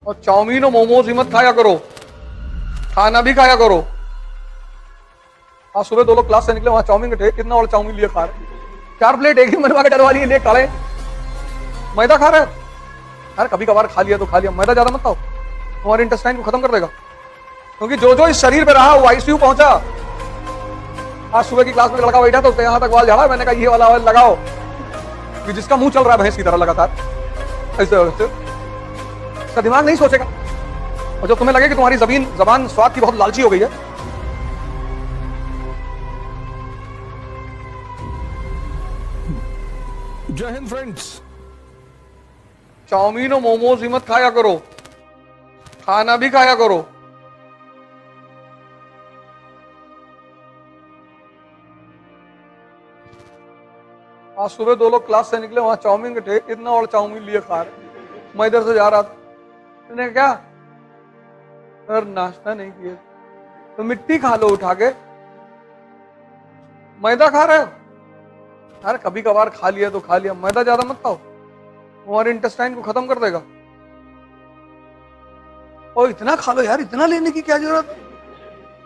और चाउमीन और मोमोज ही मत खाया करो, खाना भी खाया करो। आज सुबह 2 लोग क्लास से निकले, वहां चाउमीन के थे, कितना और चाउमीन लिए खा रहे, 4 प्लेट एक ही बनवा के डलवा लिए, ले खड़े मैदा खा रहे। यार कभी कभार खा लिया तो खा लिया, मैदा ज्यादा मत खाओ, तुम्हारे इंटेस्टाइन को खत्म कर देगा। क्योंकि जो जो इस शरीर पे रहा वो आईसीयू पहुंचा। आज सुबह की क्लास में लड़का बैठा तो उसके यहां तक बाल झाड़ा, मैंने कहा ये वाला ऑयल लगाओ, कि जिसका मुंह चल रहा है भैंस की तरह लगातार, ऐसे उसका दिमाग नहीं सोचेगा। और जब तुम्हें लगे कि तुम्हारी जबान स्वाद की बहुत लालची हो गई है, जय हिंद फ्रेंड्स। चाउमीन और मोमोज ही मत खाया करो, खाना भी खाया करो। आज सुबह 2 लोग क्लास से निकले, वहां चाउमीन के थे, इतना और चाउमीन लिए खा रहे। मैं इधर से जा रहा था, मैंने क्या सर नाश्ता नहीं किए तो मिट्टी खा लो उठा के, मैदा खा रहे हो। यार कभी कभार खा लिया तो खा लिया, मैदा ज्यादा मत खाओ, तुम्हारे इंटेस्टाइन को खत्म कर देगा। और इतना खा लो यार, इतना लेने की क्या जरूरत,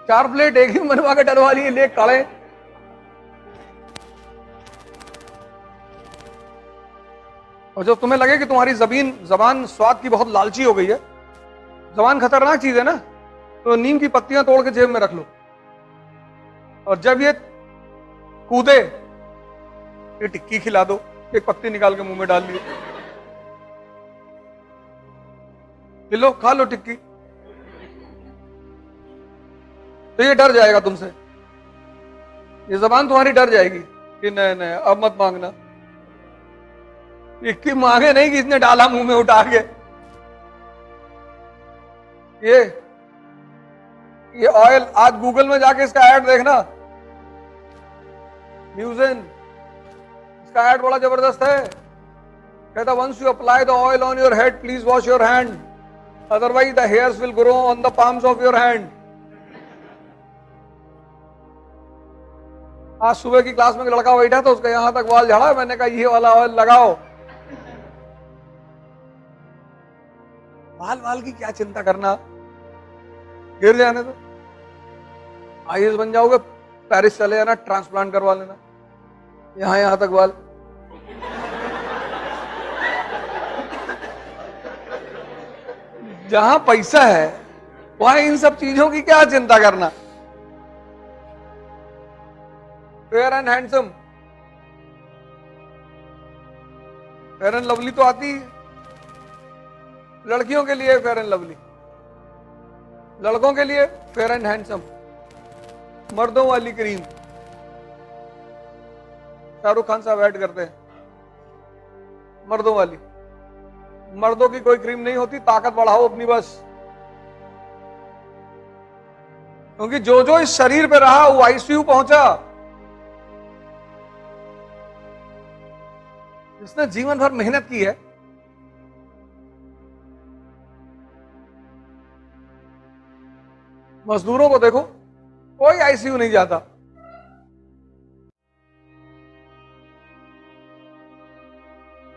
4 प्लेट एक ही बनवा के डलवा लिए, ले खड़े। और जब तुम्हें लगे कि तुम्हारी जबान स्वाद की बहुत लालची हो गई है, जबान खतरनाक चीज है ना, तो नीम की पत्तियां तोड़ के जेब में रख लो, और जब ये कूदे ये टिक्की खिला दो, एक पत्ती निकाल के मुंह में डाल ली, लो खा लो टिक्की, तो ये डर जाएगा तुमसे, ये जबान तुम्हारी डर जाएगी कि नहीं नहीं अब मत मांगना। टिक्की मांगे नहीं कि इसने डाला मुंह में उठा के। ये ऑयल, आज गूगल में जाके इसका ऐड देखना, न्यूज़न, इसका ऐड बड़ा जबरदस्त है। कहता once you apply the oil on your head please wash your hand, otherwise the hairs will grow on the palms of your hand. आज सुबह की क्लास में एक लड़का बैठा तो उसका यहां तक बाल झाड़ा, मैंने कहा ये वाला ऑयल लगाओ। बाल की क्या चिंता करना, गिर जाने दो, आईएएस बन जाओगे, पेरिस चले जाना, ट्रांसप्लांट करवा लेना, यहां तक बाल। जहां पैसा है वहां इन सब चीजों की क्या चिंता करना। Fair and handsome, fair and lovely तो आती है लड़कियों के लिए, फेयर एंड लवली लड़कों के लिए फेयर एंड हैंडसम, मर्दों वाली क्रीम शाहरुख खान साहब ऐड करते हैं, मर्दों वाली। मर्दों की कोई क्रीम नहीं होती, ताकत बढ़ाओ अपनी बस। क्योंकि जो जो इस शरीर पे रहा वो आईसीयू पहुंचा। जिसने जीवन भर मेहनत की है, मजदूरों को देखो, कोई आईसीयू नहीं जाता।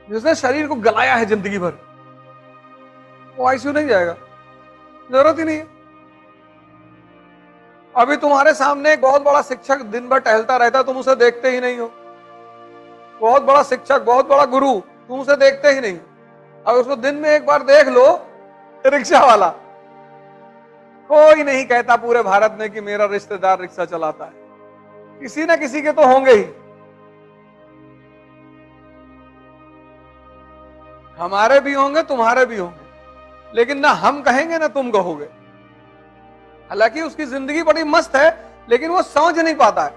जिसने शरीर को गलाया है जिंदगी भर, वो आईसीयू नहीं जाएगा, जरूरत ही नहीं है। अभी तुम्हारे सामने एक बहुत बड़ा शिक्षक दिन भर टहलता रहता, तुम उसे देखते ही नहीं हो। बहुत बड़ा शिक्षक, बहुत बड़ा गुरु, तुम उसे देखते ही नहीं। अगर उसको दिन में एक बार देख लो, रिक्शा वाला, कोई नहीं कहता पूरे भारत में कि मेरा रिश्तेदार रिक्शा चलाता है, किसी ना किसी के तो होंगे ही। हमारे भी होंगे, तुम्हारे भी होंगे, लेकिन ना हम कहेंगे ना तुम कहोगे। हालांकि उसकी जिंदगी बड़ी मस्त है, लेकिन वो समझ नहीं पाता है।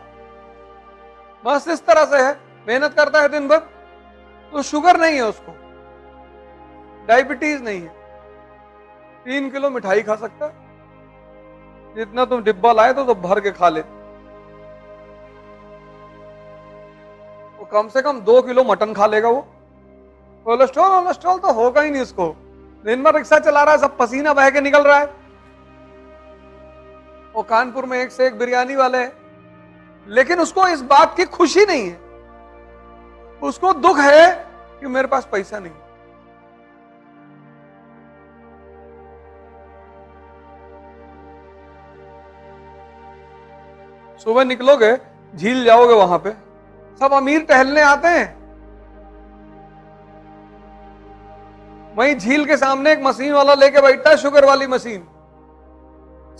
मस्त इस तरह से है, मेहनत करता है दिन भर, तो शुगर नहीं है उसको, डायबिटीज नहीं है, 3 किलो मिठाई खा सकता है, जितना तुम डिब्बा लाए तो भर के खा ले। वो कम से कम 2 किलो मटन खा लेगा वो। कोलेस्ट्रॉल तो होगा ही नहीं उसको, दिन भर रिक्शा चला रहा है, सब पसीना बह के निकल रहा है। वो कानपुर में एक से एक बिरयानी वाले हैं, लेकिन उसको इस बात की खुशी नहीं है, उसको दुख है कि मेरे पास पैसा नहीं। सुबह निकलोगे, झील जाओगे, वहां पे सब अमीर टहलने आते हैं। वहीं झील के सामने एक मशीन वाला लेके बैठा है, शुगर वाली मशीन,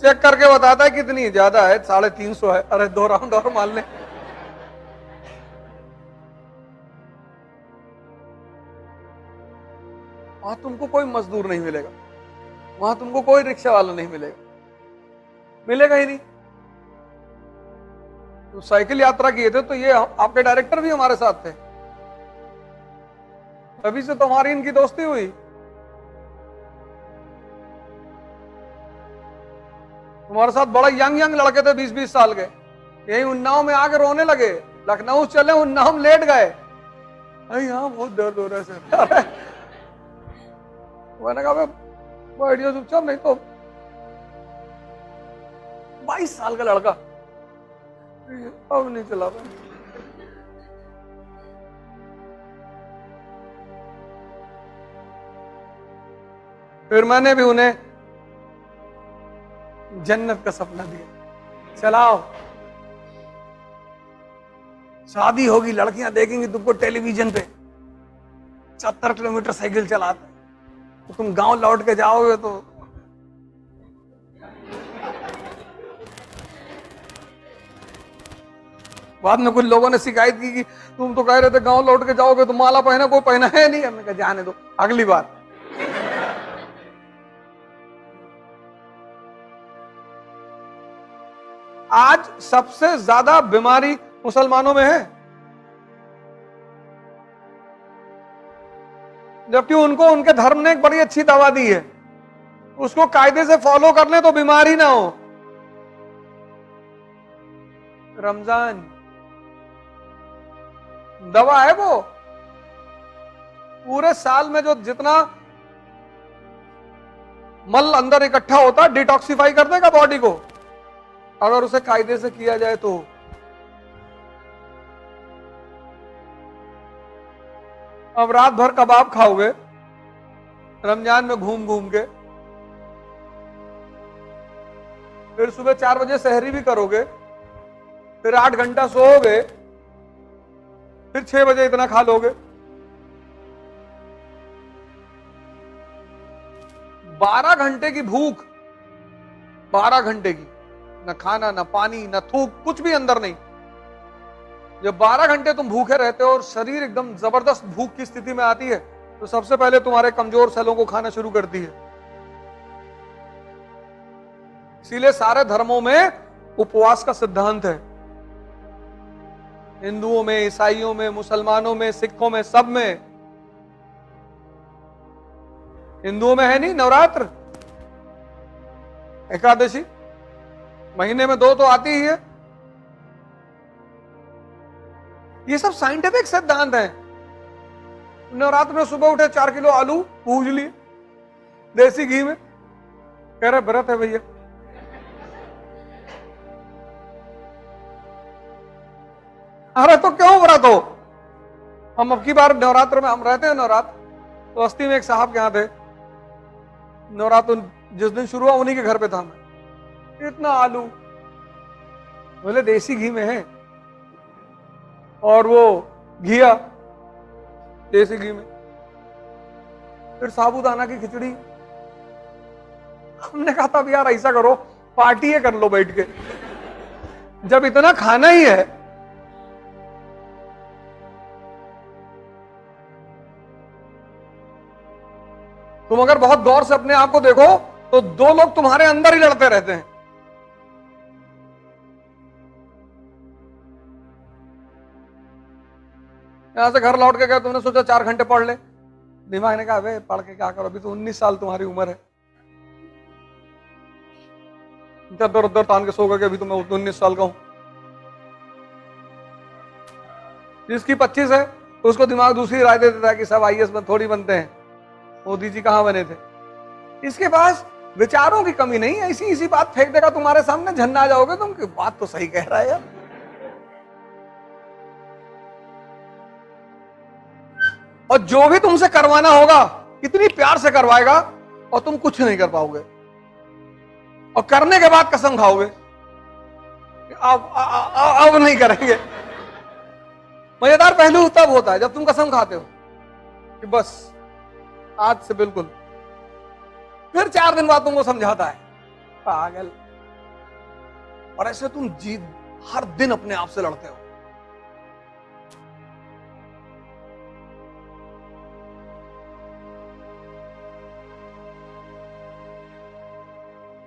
चेक करके बताता है कितनी ज्यादा है, 350 है, अरे 2 राउंड और मान ले। वहां तुमको कोई मजदूर नहीं मिलेगा, वहां तुमको कोई रिक्शा वाला नहीं मिलेगा, मिलेगा ही नहीं। तो साइकिल यात्रा किए थे तो ये आपके डायरेक्टर भी हमारे साथ थे, तभी से तुम्हारी इनकी दोस्ती हुई। तुम्हारे साथ बड़ा यंग लड़के थे, 20-20 साल के, यही उन्नाव में आके रोने लगे, लखनऊ चले, उन्नाव में लेट गए, यहाँ बहुत दर्द हो रहा है सर। मैंने कहा बैठ जाओ चुपचाप, नहीं तो 22 साल का लड़का अब नहीं चला पाए। फिर मैंने भी उन्हें जन्नत का सपना दिया, चलाओ, शादी होगी, लड़कियां देखेंगी तुमको टेलीविजन पे 70 किलोमीटर साइकिल चलाते, तो तुम गांव लौट के जाओगे तो बाद में कुछ लोगों ने शिकायत की कि तुम तो कह रहे थे गांव लौट के जाओगे तो माला पहना, कोई पहना है नहीं। हमने कहा जाने दो, अगली बार। आज सबसे ज्यादा बीमारी मुसलमानों में है, जबकि उनको उनके धर्म ने एक बड़ी अच्छी दवा दी है, उसको कायदे से फॉलो कर ले तो बीमारी ना हो। रमजान दवा है वो, पूरे साल में जो जितना मल अंदर इकट्ठा होता है डिटॉक्सिफाई कर देगा बॉडी को, अगर उसे कायदे से किया जाए तो। अब रात भर कबाब खाओगे रमजान में घूम घूम के, फिर सुबह 4 बजे सहरी भी करोगे, फिर 8 घंटा सोओगे, फिर 6 बजे इतना खा लोगे, 12 घंटे की भूख, 12 घंटे की, न खाना न पानी न थूक, कुछ भी अंदर नहीं। जब 12 घंटे तुम भूखे रहते हो और शरीर एकदम जबरदस्त भूख की स्थिति में आती है, तो सबसे पहले तुम्हारे कमजोर सेलों को खाना शुरू करती है। इसीलिए सारे धर्मों में उपवास का सिद्धांत है, हिंदुओं में, ईसाइयों में, मुसलमानों में, सिखों में, सब में। हिंदुओं में है नहीं नवरात्र, एकादशी, महीने में 2 तो आती ही है। ये सब साइंटिफिक सिद्धांत है। नवरात्र में सुबह उठे 4 किलो आलू भूज लिए देसी घी में, कह रहे व्रत है भैया। अरे तो क्यों व्रत हो? हम अब की बार नवरात्र में, हम रहते हैं नवरात्र, तो बस्ती में एक साहब के यहाँ थे, नवरात्र जिस दिन शुरू हुआ उन्हीं के घर पे था मैं, इतना आलू, बोले देसी घी में है, और वो घिया देसी घी में, फिर साबूदाना की खिचड़ी। हमने कहा था यार ऐसा करो, पार्टी कर लो बैठ के, जब इतना खाना ही है। तुम अगर बहुत गौर से अपने आप को देखो तो 2 लोग तुम्हारे अंदर ही लड़ते रहते हैं। यहां से घर लौट के गए, तुमने सोचा 4 घंटे पढ़ ले, दिमाग ने कहा वे पढ़ के क्या करो, अभी तो 19 साल तुम्हारी उम्र है, इधर उधर तान के सो गए, अभी तो मैं 19 साल का हूं। जिसकी 25 है तो उसको दिमाग दूसरी राय दे देता है कि सब आईएएस में थोड़ी बनते हैं, मोदी जी कहां बने थे। इसके पास विचारों की कमी नहीं है, इसी बात फेंक देगा तुम्हारे सामने, झन्ना आ जाओगे तुम कि बात तो सही कह रहा है यार। और जो भी तुमसे करवाना होगा इतनी प्यार से करवाएगा और तुम कुछ नहीं कर पाओगे, और करने के बाद कसम खाओगे अब नहीं करेंगे। मजेदार पहलू तब होता है जब तुम कसम खाते हो कि बस आज से बिल्कुल, फिर 4 दिन बाद तुमको समझाता है पागल, और ऐसे तुम जीत हर दिन अपने आप से लड़ते हो।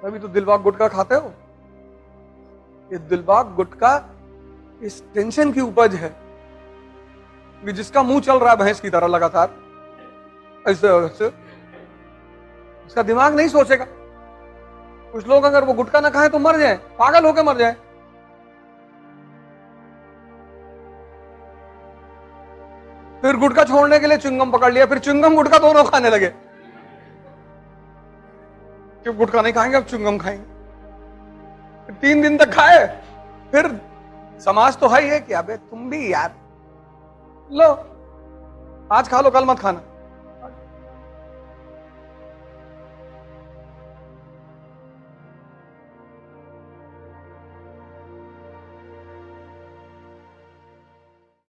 अभी तो दिलबाग गुटखा खाते हो, ये दिलबाग गुटखा इस टेंशन की उपज है कि जिसका मुंह चल रहा है भैंस की तरह लगातार ऐसे ऐसे, उसका दिमाग नहीं सोचेगा। कुछ लोग अगर वो गुटखा ना खाएं तो मर जाए, पागल होके मर जाए। फिर गुटखा छोड़ने के लिए च्युइंगम पकड़ लिया, फिर च्युइंगम गुटखा दोनों खाने लगे। क्यों गुटखा नहीं खाएंगे, अब च्युइंगम खाएंगे। 3 दिन तक खाए, फिर समाज तो है ही है कि अबे तुम भी यार लो आज खा लो कल मत खाना।